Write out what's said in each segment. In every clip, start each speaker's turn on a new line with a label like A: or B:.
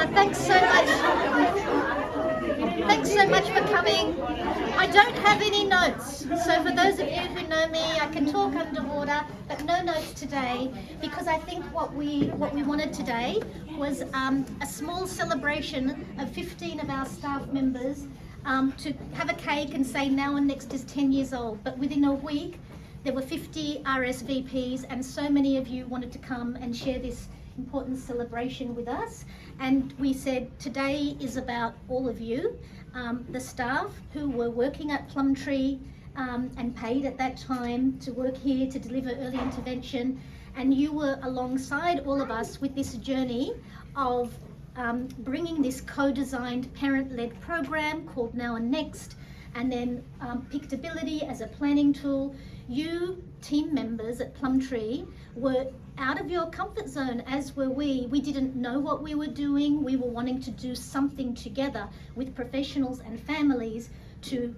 A: Thanks so much. Thanks so much for coming. I don't have any notes, so for those of you who know me, I can talk underwater, but no notes today, because I think what we wanted today was a small celebration of 15 of our staff members to have a cake and say Now and Next is 10 years old. But within a week, there were 50 RSVPs, and so many of you wanted to come and share this important celebration with us. And we said today is about all of you, the staff who were working at Plumtree and paid at that time to work here to deliver early intervention, and you were alongside all of us with this journey of bringing this co-designed parent-led program called Now and Next, and then Pictability as a planning tool. You team members at Plumtree were out of your comfort zone, as were we. We didn't know what we were doing. We were wanting to do something together with professionals and families to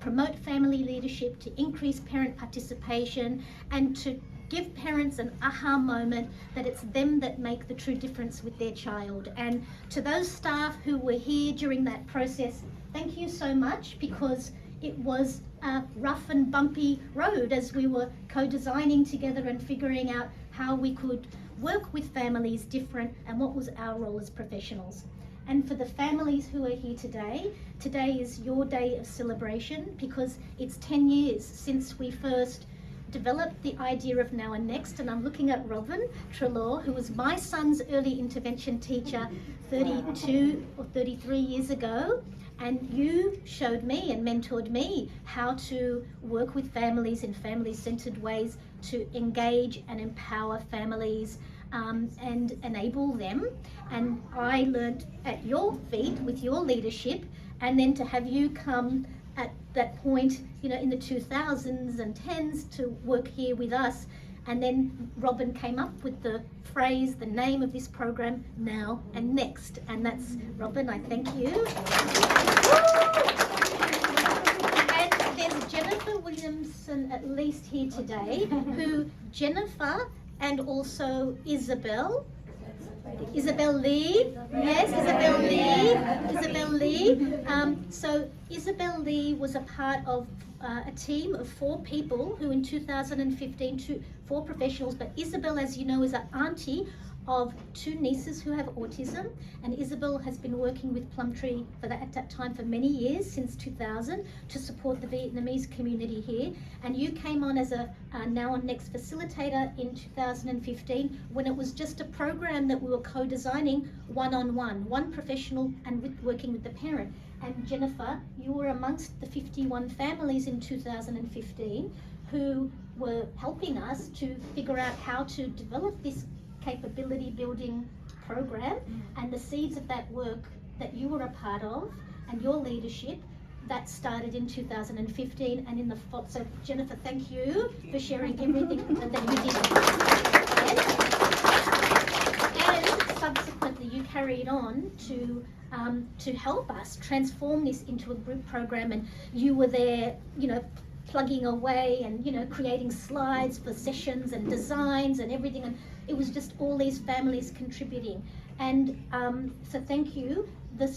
A: promote family leadership, to increase parent participation, and to give parents an aha moment that it's them that make the true difference with their child. And to those staff who were here during that process, thank you so much, because it was a rough and bumpy road as we were co-designing together and figuring out how we could work with families different and what was our role as professionals. And for the families who are here today, today is your day of celebration, because it's 10 years since we first developed the idea of Now and Next. And I'm looking at Robin Trelaw, who was my son's early intervention teacher 32 or 33 years ago. And you showed me and mentored me how to work with families in family-centered ways to engage and empower families and enable them. And I learned at your feet with your leadership, and then to have you come at that point, you know, in the 2000s and 10s to work here with us. And then Robin came up with the phrase, the name of this program, Now and Next. And that's, Robin, I thank you. And there's Jennifer Williamson at least here today, who Jennifer and also Isabel Lee, yes, Isabel Lee. So Isabel Lee was a part of a team of 4 people who in 2015, 4 professionals, but Isabel, as you know, is an auntie of 2 nieces who have autism, and Isabel has been working with Plumtree at that time for many years, since 2000, to support the Vietnamese community here. And you came on as a Now and Next facilitator in 2015, when it was just a program that we were co-designing one-on-one, one professional and working with the parent. And Jennifer, you were amongst the 51 families in 2015 who were helping us to figure out how to develop this capability building program, and the seeds of that work that you were a part of and your leadership, that started in 2015 and in the so Jennifer, thank you for sharing everything that you did. And subsequently you carried on to help us transform this into a group program, and you were there, you know, plugging away and, you know, creating slides for sessions and designs and everything, and it was just all these families contributing. And so thank you. The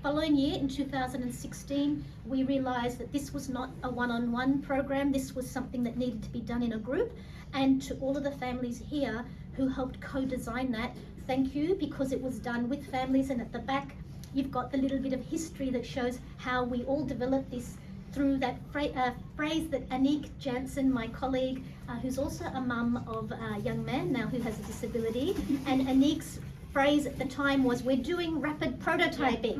A: following year, in 2016, we realized that this was not a one-on-one program, this was something that needed to be done in a group. And to all of the families here who helped co-design that, thank you, because it was done with families. And at the back, you've got the little bit of history that shows how we all developed this through that phrase that Anique Jansen, my colleague, who's also a mum of a young man now who has a disability, and Anique's phrase at the time was, we're doing rapid prototyping.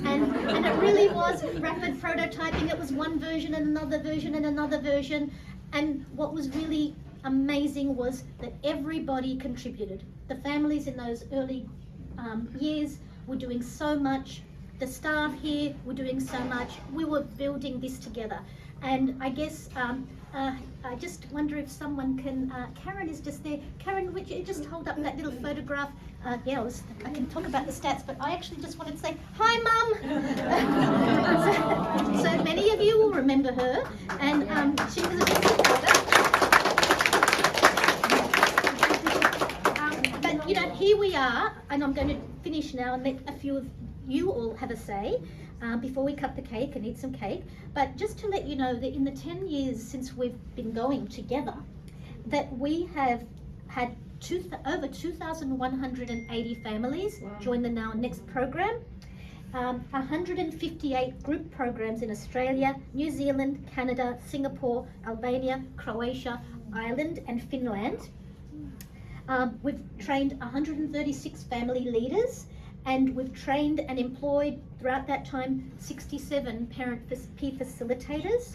A: And it really was rapid prototyping. It was one version and another version and another version. And what was really amazing was that everybody contributed. The families in those early years were doing so much. The staff here were doing so much. We were building this together. And I guess, I just wonder if someone can, Karen is just there. Karen, would you just hold up that little photograph? Yeah, I can talk about the stats, but I actually just wanted to say, hi Mum! so many of you will remember her, and she was a big supporter. But you know, here we are, and I'm going to finish now and let a few of you all have a say before we cut the cake and eat some cake. But just to let you know that in the 10 years since we've been going together, that we have had over 2,180 families join the Now and Next program. 158 group programs in Australia, New Zealand, Canada, Singapore, Albania, Croatia, Ireland and Finland. We've trained 136 family leaders, and we've trained and employed throughout that time 67 parent peer facilitators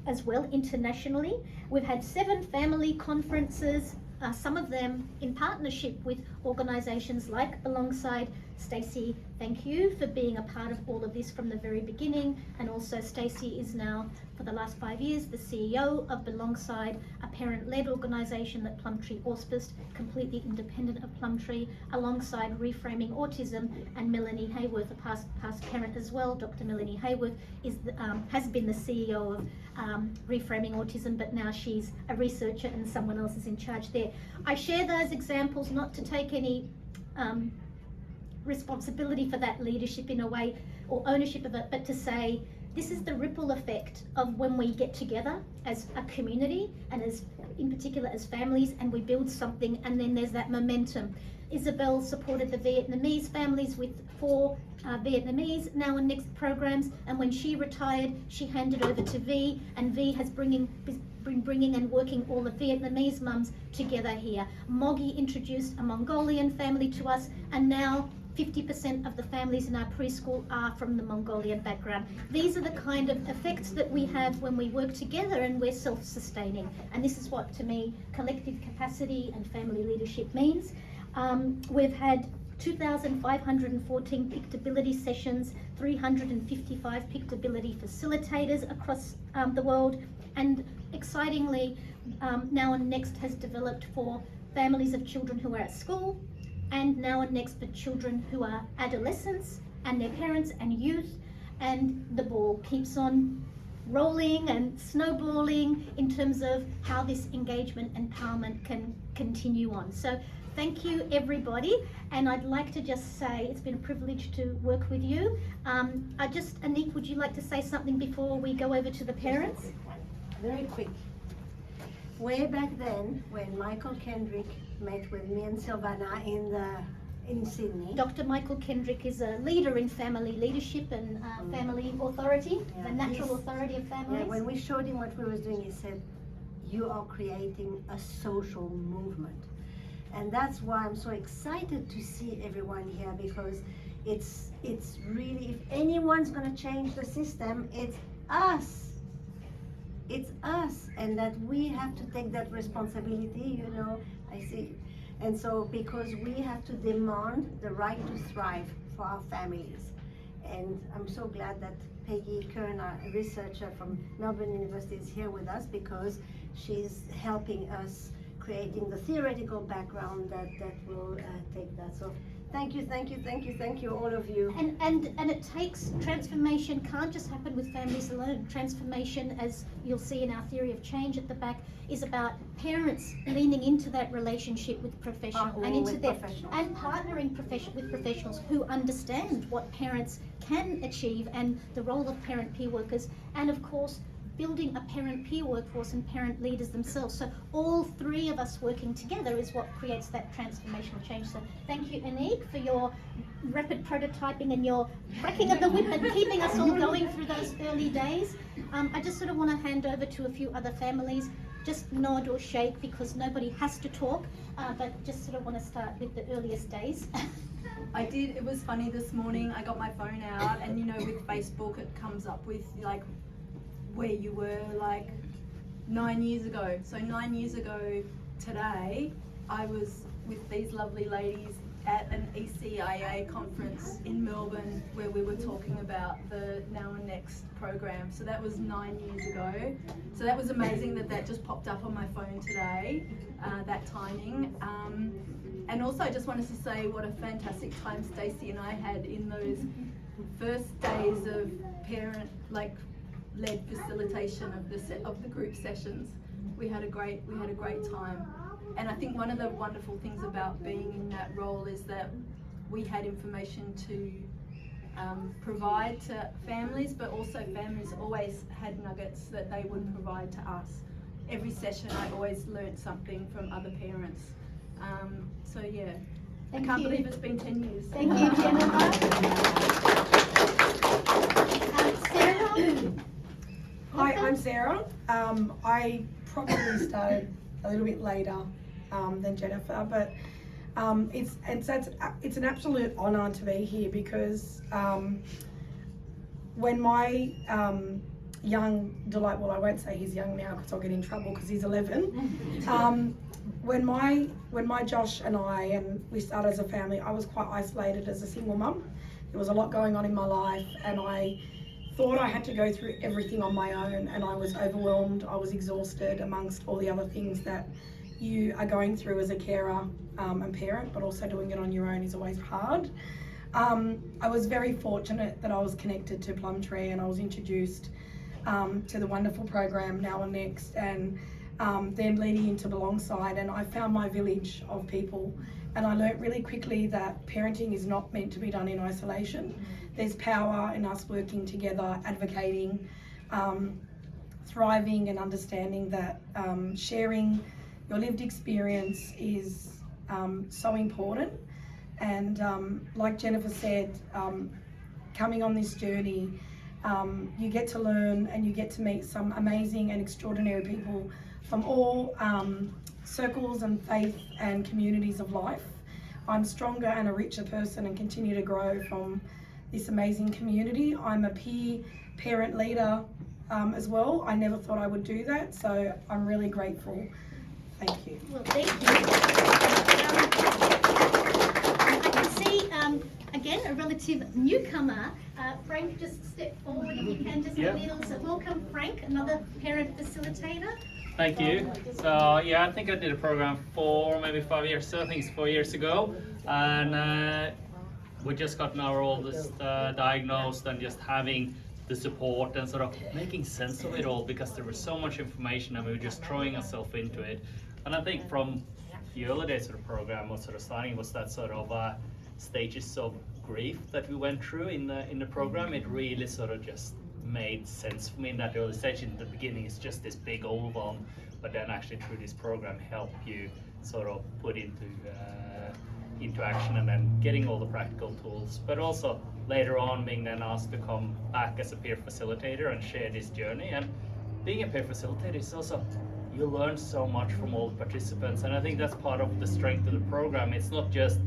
A: as well internationally. We've had 7 family conferences, some of them in partnership with organisations like Alongside. Stacey, thank you for being a part of all of this from the very beginning, and also Stacey is now for the last 5 years the CEO of Alongside, a parent-led organisation that Plumtree auspiced, completely independent of Plumtree, alongside Reframing Autism, and Melanie Hayworth, a past parent as well. Dr. Melanie Hayworth is has been the CEO of Reframing Autism, but now she's a researcher and someone else is in charge there. I share those examples not to take any responsibility for that leadership in a way, or ownership of it, but to say this is the ripple effect of when we get together as a community and as in particular as families, and we build something, and then there's that momentum. Isabel supported the Vietnamese families with 4 Vietnamese Now and Next programs, and when she retired she handed over to V, and V has been bringing and working all the Vietnamese mums together here. Moggy introduced a Mongolian family to us, and now 50% of the families in our preschool are from the Mongolian background. These are the kind of effects that we have when we work together and we're self-sustaining. And this is what, to me, collective capacity and family leadership means. We've had 2,514 Pictability sessions, 355 Pictability facilitators across the world, and excitingly, Now and Next has developed for families of children who are at school, and Now and Next for children who are adolescents and their parents and youth, and the ball keeps on rolling and snowballing in terms of how this engagement empowerment can continue on. So thank you everybody, and I'd like to just say it's been a privilege to work with you. Anique, would you like to say something before we go over to the parents?
B: Very quick. Way back then, when Michael Kendrick met with me and Silvana in Sydney.
A: Dr. Michael Kendrick is a leader in family leadership and family authority, the natural authority of families.
B: Yeah, when we showed him what we were doing, he said, "You are creating a social movement." And that's why I'm so excited to see everyone here, because it's really, if anyone's going to change the system, it's us. It's us, and that we have to take that responsibility, you know, I see. And so, because we have to demand the right to thrive for our families. And I'm so glad that Peggy Kern, a researcher from Melbourne University, is here with us, because she's helping us creating the theoretical background that will take that. So thank you, all of you.
A: And it takes, transformation can't just happen with families alone. Transformation, as you'll see in our theory of change at the back, is about parents leaning into that relationship with professionals and partnering with professionals who understand what parents can achieve and the role of parent peer workers, and of course building a parent peer workforce and parent leaders themselves. So all 3 of us working together is what creates that transformational change. So thank you, Anique, for your rapid prototyping and your cracking of the whip and keeping us all going through those early days. I just sort of want to hand over to a few other families. Just nod or shake, because nobody has to talk, but just sort of want to start with the earliest days.
C: I did. It was funny this morning. I got my phone out, and you know, with Facebook, it comes up with like where you were like 9 years ago. So 9 years ago today, I was with these lovely ladies at an ECIA conference in Melbourne, where we were talking about the Now and Next program. So that was 9 years ago. So that was amazing that just popped up on my phone today, that timing. And also I just wanted to say what a fantastic time Stacey and I had in those first days of parent led facilitation of the group sessions. We had a great time. And I think one of the wonderful things about being in that role is that we had information to provide to families, but also families always had nuggets that they would provide to us. Every session I always learned something from other parents. So yeah, I can't believe it's been 10 years.
A: Thank you, Jennifer. Sarah?
D: Hi, I'm Sarah. I probably started a little bit later than Jennifer, but it's an absolute honour to be here because when my young Delight, well, I won't say he's young now because I'll get in trouble because he's 11. When my Josh and we started as a family, I was quite isolated as a single mum. There was a lot going on in my life, and I thought I had to go through everything on my own, and I was overwhelmed. I was exhausted amongst all the other things that you are going through as a carer and parent, but also doing it on your own is always hard. I was very fortunate that I was connected to Plumtree, and I was introduced to the wonderful program Now and Next, and then leading into Belongside, and I found my village of people, and I learnt really quickly that parenting is not meant to be done in isolation. There's power in us working together, advocating, thriving, and understanding that sharing your lived experience is so important. And like Jennifer said, coming on this journey, you get to learn and you get to meet some amazing and extraordinary people from all circles and faith and communities of life. I'm stronger and a richer person and continue to grow from this amazing community. I'm a peer parent leader as well. I never thought I would do that, so I'm really grateful. Thank you.
A: Well, thank you. I can see, again, a relative newcomer. Frank, just step forward if you can, just a little. So welcome, Frank, another parent facilitator.
E: Thank you. So yeah, I think I did a program 4, maybe 5 years. So I think it's 4 years ago, and we just gotten our oldest diagnosed, and just having the support and sort of making sense of it all, because there was so much information and we were just throwing ourselves into it. And I think from the early days of the program, what sort of starting was that sort of stages of grief that we went through in the program. It really sort of just made sense for me in that early stage. In the beginning, it's just this big overwhelm, but then actually through this program help you sort of put into action, and then getting all the practical tools, but also later on being then asked to come back as a peer facilitator and share this journey. And being a peer facilitator is also, you learn so much from all the participants, and I think that's part of the strength of the program. It's not just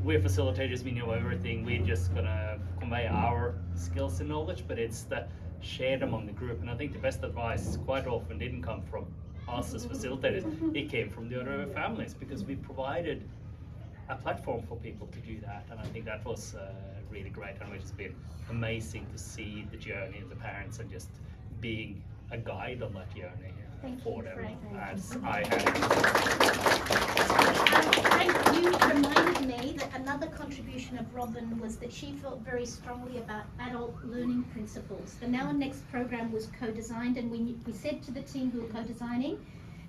E: we're facilitators, we know everything, we're just gonna convey our skills and knowledge, but it's the shared among the group. And I think the best advice quite often didn't come from us as facilitators, it came from the other families, because we provided a platform for people to do that. And I think that was really great, and it's been amazing to see the journey of the parents and just being a guide on that journey for them, as I
A: Frank, you reminded me that another contribution of Robin was that she felt very strongly about adult learning principles. The Now and Next program was co-designed, and we said to the team who were co-designing,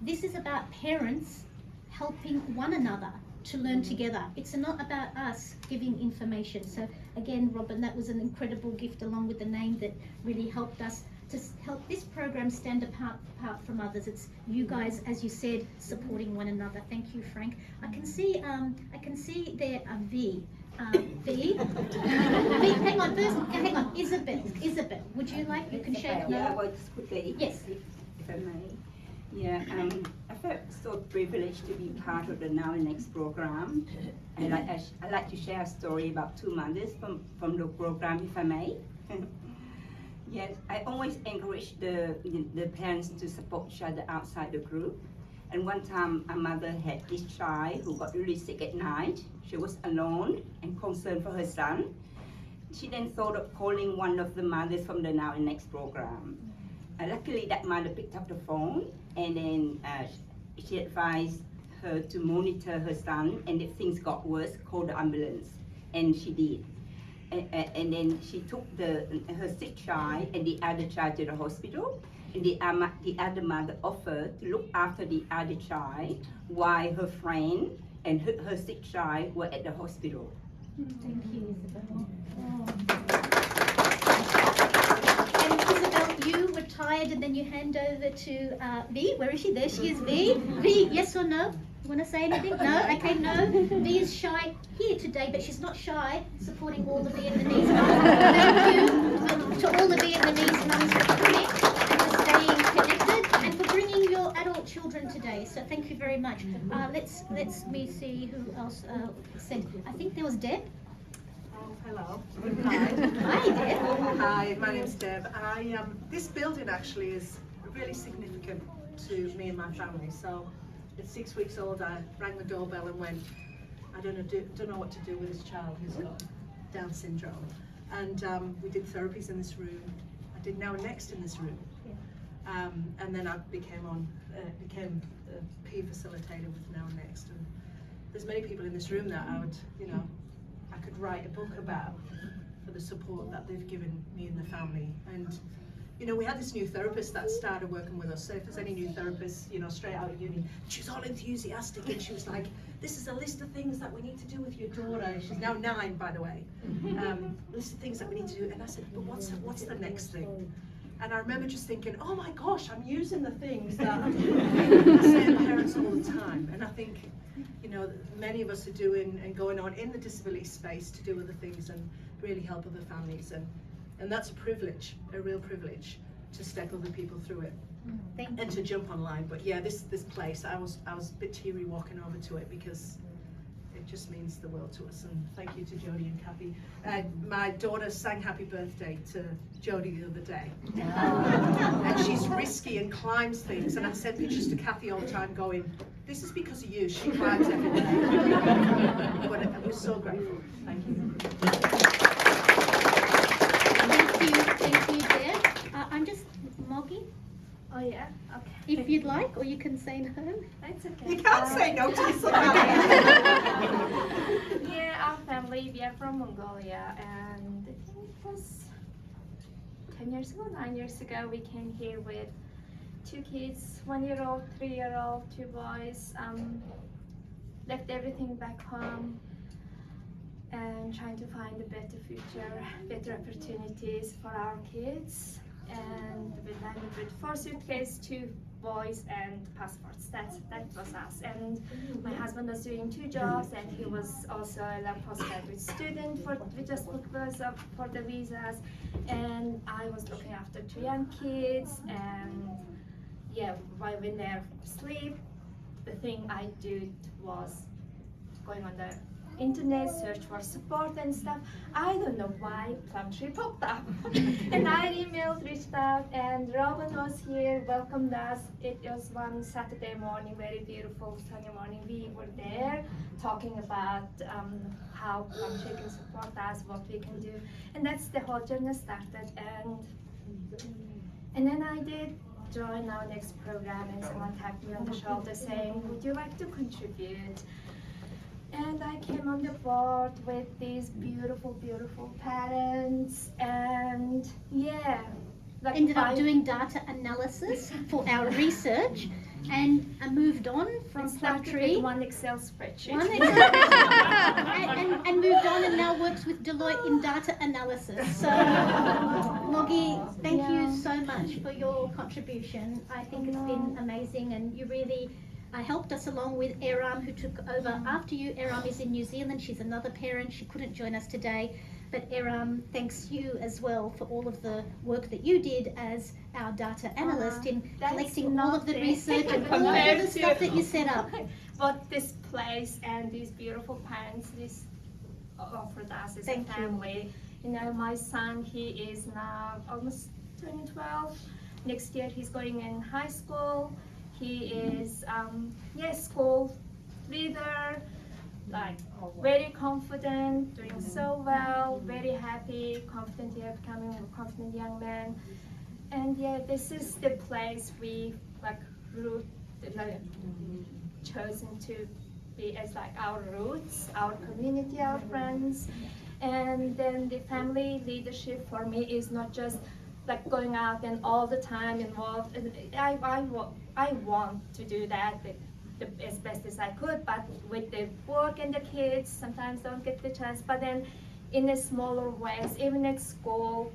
A: this is about parents helping one another to learn together. It's not about us giving information. So again, Robin, that was an incredible gift, along with the name, that really helped us to help this program stand apart from others. It's you guys, as you said, supporting one another. Thank you, Frank. I can see there a V. V. Hang on, Isabel, would you like, you can shake
F: Yeah,
A: now.
F: well, just quickly,
A: Yes.
F: if I may. Yeah, I felt so privileged to be part of the Now and Next program, and I like to share a story about 2 mothers from the program, if I may. Yes, I always encourage the parents to support each other outside the group. And one time, a mother had this child who got really sick at night. She was alone and concerned for her son. She then thought of calling one of the mothers from the Now and Next program. Luckily, that mother picked up the phone, and then she advised her to monitor her son, and if things got worse, call the ambulance. And she did. And then she took her sick child and the other child to the hospital. the other mother offered to look after the other child while her friend and her sick child were at the hospital.
A: Thank you, Isabel. And Isabel, you retired and then you hand over to V. Where is she? There she is, V. V, yes or no? You want to say anything? No? Okay, no. V is shy here today, but she's not shy, supporting all the Vietnamese mums. Thank you to all the Vietnamese mums for coming and for staying connected and for bringing your adult children today. So thank you very much. Let's me see who else said. I think there was Deb.
G: Hello.
A: Hi, Deb.
G: Hi, my name's Deb. This building actually is really significant to me and my family. So at 6 weeks old, I rang the doorbell and went, I don't know what to do with this child who's got Down syndrome. And we did therapies in this room. I did Now and Next in this room. And then I became a peer facilitator with Now and Next. And there's many people in this room that I could write a book about for the support that they've given me and the family. And we had this new therapist that started working with us. So if there's any new therapists, straight out of uni, she was all enthusiastic and she was like, this is a list of things that we need to do with your daughter. She's now 9, by the way. List of things that we need to do. And I said, but what's the next thing? And I remember just thinking, oh my gosh, I'm using the things that I'm saying parents all the time. And I think, many of us are doing and going on in the disability space to do other things and really help other families. And that's a privilege, a real privilege, to step other people through it.
A: Thank you.
G: And to jump online. But yeah, this place, I was a bit teary walking over to it because it just means the world to us. And thank you to Jodie and Kathy. My daughter sang happy birthday to Jodie the other day. And she's risky and climbs things. And I send pictures to Kathy all the time going, this is because of you, she climbs every day. But I was so grateful. Thank you.
A: Thank you, Deb. I'm just Moggy,
H: Oh yeah, okay.
A: if you'd like, or you can say no.
H: That's okay.
G: You can't say no to this.
H: Yeah, our family, we are from Mongolia, and I think it was 10 years ago, 9 years ago, we came here with 2 kids, 1-year-old, 3-year-old, 2 boys. Left everything back home and trying to find a better future, better opportunities for our kids. And we landed with 4 suitcases, 2 boys and passports. That was us. And my husband was doing 2 jobs, and he was also a postgraduate student we just looked for the visas. And I was looking after 2 young kids. And yeah, while when they're asleep, the thing I did was going on the internet, search for support and stuff. I don't know why Plumtree popped up. And I emailed, reached out, and Robin was here, welcomed us. It was one Saturday morning, very beautiful sunny morning. We were there talking about how Plumtree can support us, what we can do. And that's the whole journey started. And then I did join our next program, and someone tapped me on the shoulder saying, would you like to contribute? And I came on the board with these beautiful, beautiful parents, and yeah.
A: Ended up doing data analysis for our research and moved on from Plumtree.
H: With one Excel spreadsheet.
A: And moved on and now works with Deloitte in data analysis. So, Moggy, thank you so much for your contribution. I think it's been amazing, and you really helped us along with Eram, who took over after you. Eram is in New Zealand. She's another parent. She couldn't join us today. But Eram, thanks you as well for all of the work that you did as our data analyst in collecting all of the research and all of the stuff that you set up.
H: But this place and these beautiful parents, this offered us as a family. You know, my son, he is now almost turning 12. Next year he's going in high school. He is, school leader, like very confident, doing so well, very happy, confident, becoming a confident young man. And yeah, this is the place we chosen to be as like our roots, our community, our friends. And then the family leadership for me is not just like going out and all the time involved. And I want to do that as best as I could, but with the work and the kids, sometimes don't get the chance. But then in the smaller ways, even at school,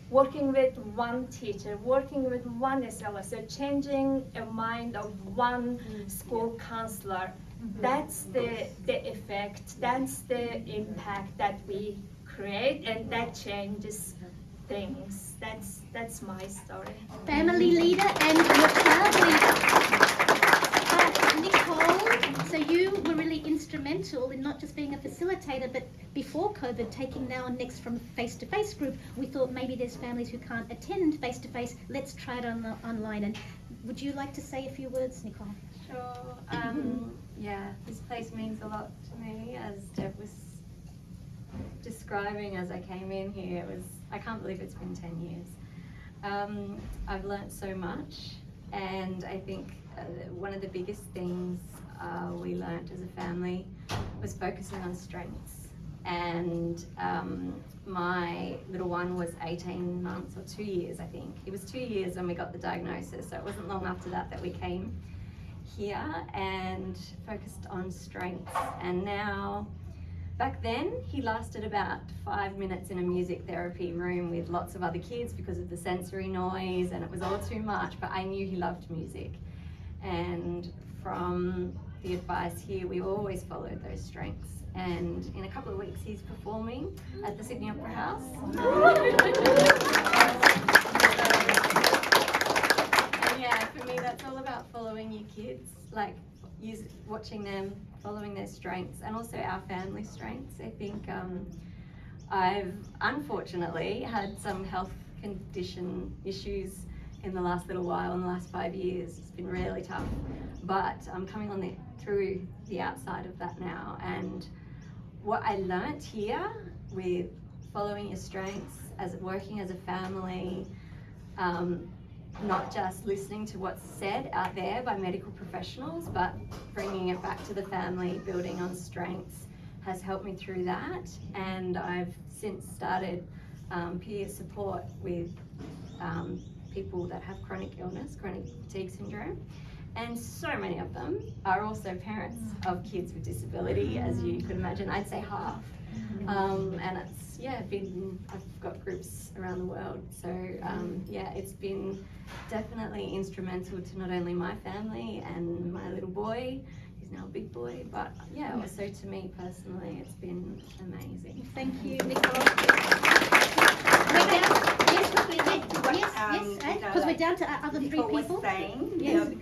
H: working with one teacher, working with one SLSO, changing a mind of one school counselor, that's the effect, that's the impact that we create, and that changes things. That's my story.
A: Family leader and your child leader. Nicole, so you were really instrumental in not just being a facilitator, but before COVID, taking Now and Next from face-to-face group. We thought maybe there's families who can't attend face-to-face. Let's try it online. And would you like to say a few words, Nicole?
I: Sure. Yeah, this place means a lot to me, as Deb was describing as I came in here. I can't believe it's been 10 years. I've learnt so much, and I think one of the biggest things we learnt as a family was focusing on strengths. And my little one was 18 months or 2 years, I think. It was 2 years when we got the diagnosis, so it wasn't long after that we came here and focused on strengths. And now, back then, he lasted about 5 minutes in a music therapy room with lots of other kids because of the sensory noise, and it was all too much, but I knew he loved music. And from the advice here, we always followed those strengths. And in a couple of weeks, he's performing at the Sydney Opera House. And yeah, for me, that's all about following your kids, like watching them, following their strengths, and also our family strengths. I think I've unfortunately had some health condition issues in the last little while, in the last 5 years. It's been really tough, but I'm coming on through the outside of that now. And what I learnt here with following your strengths, as working as a family, not just listening to what's said out there by medical professionals, but bringing it back to the family, building on strengths, has helped me through that. And I've since started peer support with people that have chronic illness, chronic fatigue syndrome. And so many of them are also parents of kids with disability, as you could imagine. I'd say half. And it's, I've got groups around the world. So it's been definitely instrumental to not only my family and my little boy, he's now a big boy, but also to me personally, it's been amazing.
A: Thank you, Nicole. Because we're down to our other three people.
F: Saying,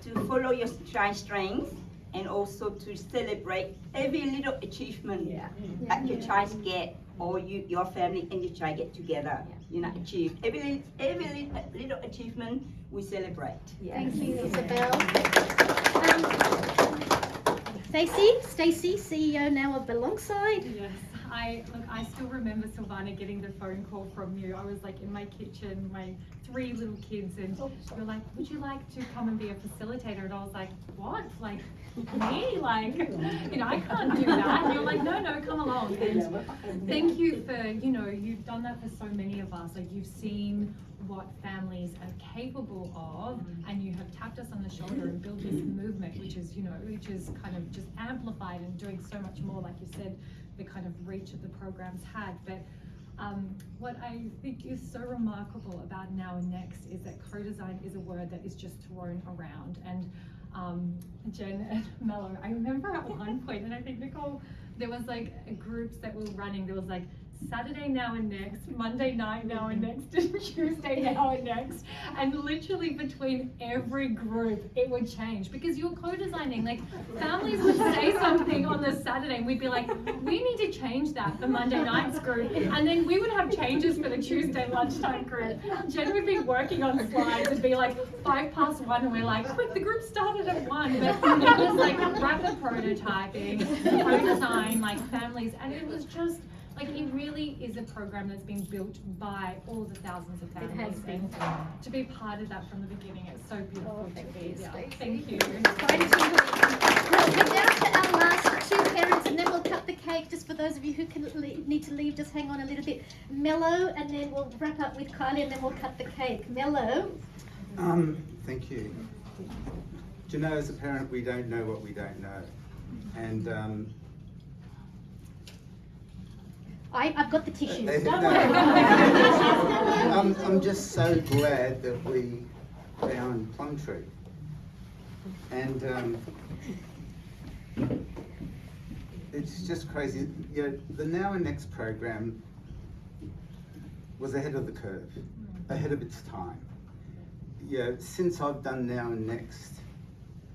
F: to follow your strength, and also to celebrate every little achievement that your child get, or your family and your child get together. Achieve every little achievement we celebrate.
A: Thank you, Isabel. Stacey, CEO now of Belongside.
J: Yes, I still remember Silvana getting the phone call from you. I was like in my kitchen, my 3 little kids, and you were like, would you like to come and be a facilitator? And I was like, what? Like, me? Like, I can't do that. And you're like, no, come along. And thank you for, you've done that for so many of us. Like, you've seen what families are capable of, and you have tapped us on the shoulder and built this movement, which is kind of just amplified and doing so much more, like you said, the kind of reach that the programs had. But what I think is so remarkable about Now and Next is that co-design is a word that is just thrown around. And Jen and Mello, I remember at one point, and I think Nicole, there was like groups that were running, there was like Saturday Now and Next, Monday night Now and Next, and Tuesday Now and Next, and literally between every group it would change because you're co-designing. Like, families would say something on the Saturday and we'd be like, we need to change that for Monday night's group, and then we would have changes for the Tuesday lunchtime group. Jen would be working on slides, it'd be like 1:05 and we're like, quick, the group started at 1, but it was like rapid prototyping, co-design, like families, and it was just like, it really is a program that's been built by all the thousands of families. It has been. To be part of that from the beginning, it's so beautiful to be. Thank you.
A: Well, we're down to our last 2 parents, and then we'll cut the cake just for those of you who need to leave, just hang on a little bit. Mello, and then we'll wrap up with Kylie, and then we'll cut the cake. Mello.
K: Thank you. Do you know, as a parent, we don't know what we don't know. And
A: I've got the tissues.
K: No.
A: Don't worry.
K: I'm just so glad that we found Plumtree. And it's just crazy. You know, the Now and Next program was ahead of the curve, ahead of its time. You know, since I've done Now and Next,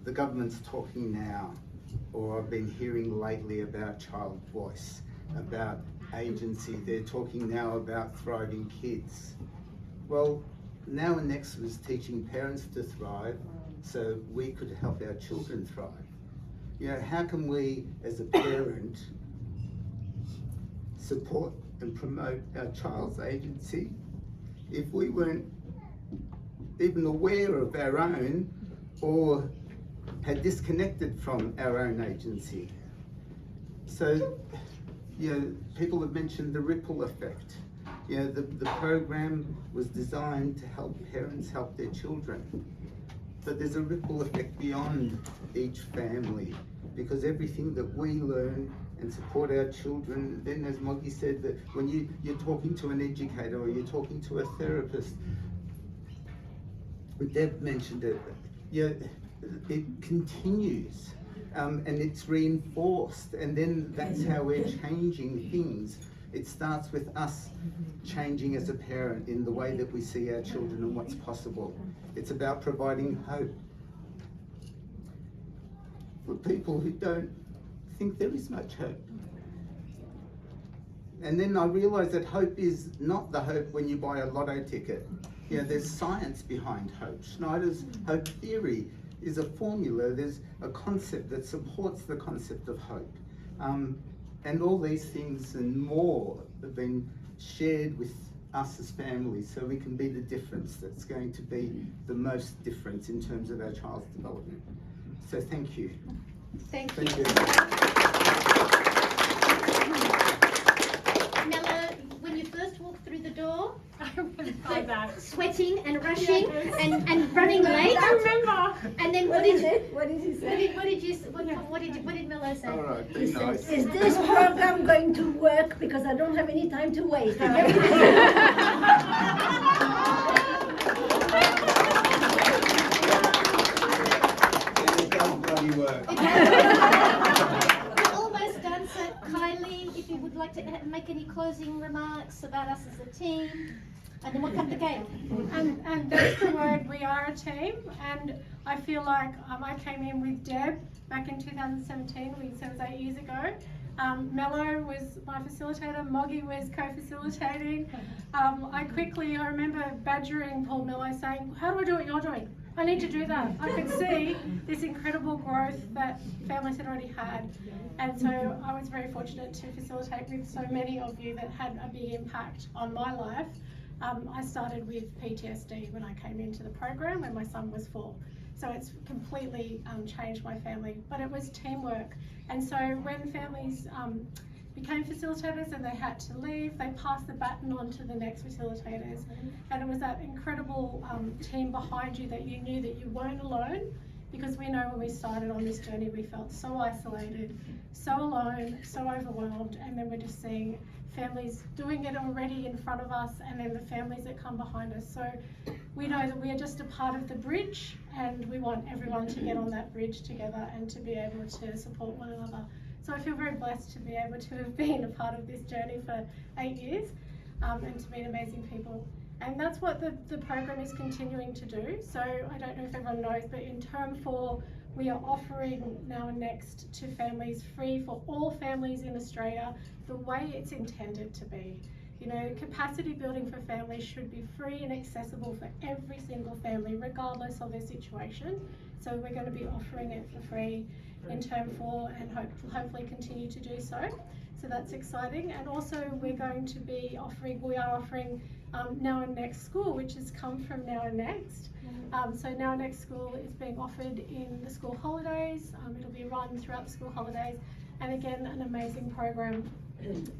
K: the government's talking now, or I've been hearing lately about Child Voice, about agency. They're talking now about Thriving Kids. Well, Now and Next was teaching parents to thrive so we could help our children thrive. You know, how can we as a parent support and promote our child's agency if we weren't even aware of our own or had disconnected from our own agency? So, you know, people have mentioned the ripple effect. You know, the program was designed to help parents help their children. But there's a ripple effect beyond each family, because everything that we learn and support our children, then as Moggy said, that when you're talking to an educator or you're talking to a therapist, Deb mentioned it, you know, it continues. And it's reinforced, and then that's how we're changing things. It starts with us changing as a parent in the way that we see our children and what's possible. It's about providing hope for people who don't think there is much hope. And then I realised that hope is not the hope when you buy a lotto ticket. You know, there's science behind hope. Schneider's hope theory is a formula, there's a concept that supports the concept of hope. And all these things and more have been shared with us as families so we can be the difference that's going to be the most difference in terms of our child's development. So thank you.
A: Thank you. Mello, when you first walked through the door, sweating and rushing and running late.
J: I remember.
A: And then
B: What did he say?
A: What did Mello say?
K: All right, be
B: He said,
K: nice.
B: is this program going to work? Because I don't have any time to waste.
K: It does bloody work.
A: We're almost done, so Kylie, if you would like to make any closing remarks about us as a team, and then we'll cut the cake.
L: And that's the word, we are a team, and I feel like I came in with Deb back in 2017, we said it was 8 years ago. Mello was my facilitator, Moggy was co-facilitating. I remember badgering Paul Mello saying, how do I do what you're doing? I need to do that. I could see this incredible growth that families had already had. And so I was very fortunate to facilitate with so many of you that had a big impact on my life. I started with PTSD when I came into the program when my son was 4. So it's completely changed my family, but it was teamwork. And so when families became facilitators and they had to leave, they passed the baton on to the next facilitators. And it was that incredible team behind you that you knew that you weren't alone, because we know when we started on this journey, we felt so isolated, so alone, so overwhelmed, and then we're just seeing families doing it already in front of us, and then the families that come behind us. So we know that we are just a part of the bridge, and we want everyone to get on that bridge together and to be able to support one another. So I feel very blessed to be able to have been a part of this journey for 8 years, and to meet amazing people. And that's what the program is continuing to do. So I don't know if everyone knows, but in Term 4, we are offering Now and Next to families, free for all families in Australia, the way it's intended to be. You know, capacity building for families should be free and accessible for every single family, regardless of their situation. So we're going to be offering it for free in Term 4 and hopefully continue to do so. So that's exciting. And also we are offering Now and Next School, which has come from Now and Next. So Now and Next School is being offered in the school holidays. It'll be run throughout the school holidays. and again, an amazing program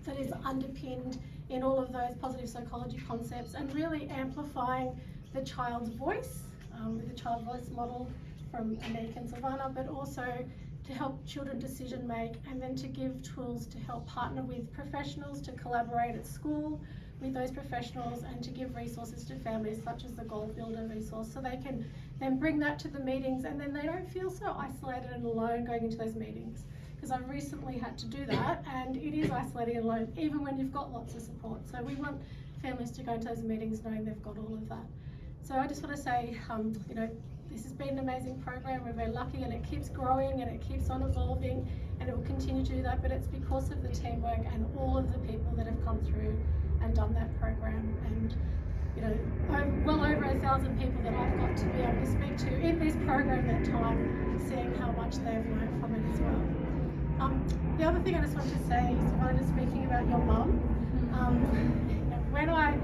L: that is underpinned in all of those positive psychology concepts and really amplifying the child's voice with the child voice model from Anik and Silvana, but also to help children decision make, and then to give tools to help partner with professionals to collaborate at school with those professionals, and to give resources to families such as the Goal Builder resource, so they can then bring that to the meetings, and then they don't feel so isolated and alone going into those meetings. Because I've recently had to do that, and it is isolating and alone, even when you've got lots of support. So we want families to go into those meetings knowing they've got all of that. So I just want to say, you know, this has been an amazing program. We're very lucky, and it keeps growing and it keeps on evolving, and it will continue to do that, but it's because of the teamwork and all of the people that have come through and done that program. And you know, well over 1,000 people that I've got to be able to speak to in this program at time, seeing how much they've learned from it as well. The other thing I just wanted to say is, Silvana, just speaking about your mum, when I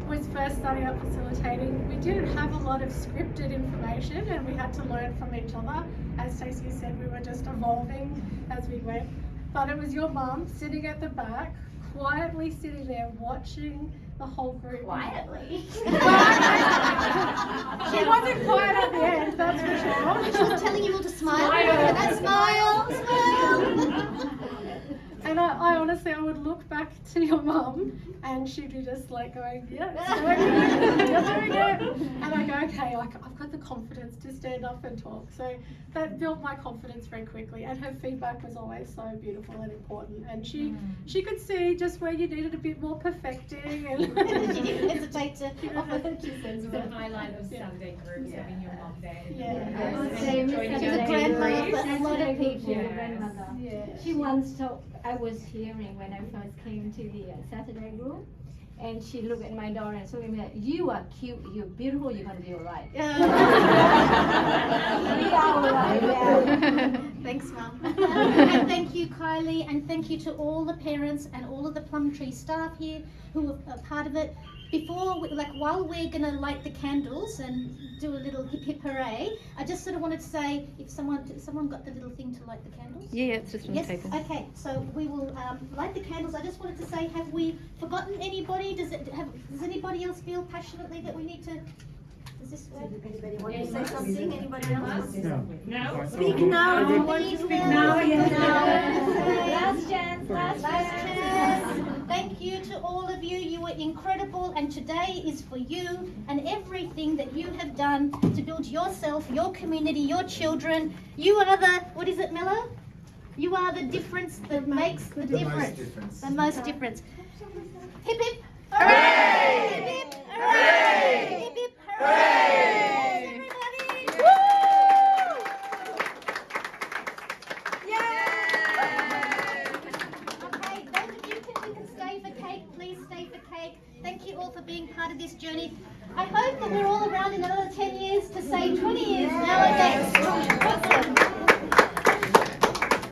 L: was first starting out facilitating, we didn't have a lot of scripted information, and we had to learn from each other. As Stacey said, we were just evolving as we went. But it was your mum sitting at the back, quietly sitting there watching the whole group.
A: Quietly?
L: She wasn't quiet at the end, that's for sure.
A: She was telling you all to smile. Smile.
L: And I honestly, I would look back to your mum, and she'd be just like going, yeah, you're doing it. And I go, okay, I've got the confidence to stand up and talk. So that built my confidence very quickly, and her feedback was always so beautiful and important. And she could see just where you needed a bit more perfecting. And
A: she didn't hesitate to offer her 2 cents.
J: The highlight of Sunday groups, having your mum there.
A: She's a grandmother for a lot of people.
M: Grandmother.
L: Yeah.
M: She once told, I was hearing when I first came to the Saturday group, and she looked at my daughter and told me that you are cute, you're beautiful, you're gonna be alright. We are alright, yeah.
A: Thanks, Mum. And thank you, Kylie, and thank you to all the parents and all of the Plumtree staff here who are part of it. While we're gonna light the candles and do a little hip hip hooray, I just sort of wanted to say, if someone got the little thing to light the candles?
N: Yeah, it's just on the table.
A: Okay, so we will light the candles. I just wanted to say, have we forgotten anybody? Does anybody else feel passionately that we need to? Does this work?
B: Anybody want to say something? Anybody else?
J: No.
B: Speak now if you want to speak now.
M: Last chance, last chance.
A: Thank you to all of you. You were incredible, and today is for you and everything that you have done to build yourself, your community, your children. You are the, what is it, Mello? You are the difference that makes the difference. The most difference. Hip hip hooray! Hip hip hooray! Hip hip hooray! Everybody! Woo! Okay, those of you who can stay for cake, please stay for cake. Thank you all for being part of this journey. I hope that we're all around in another 10 years to say 20 years now.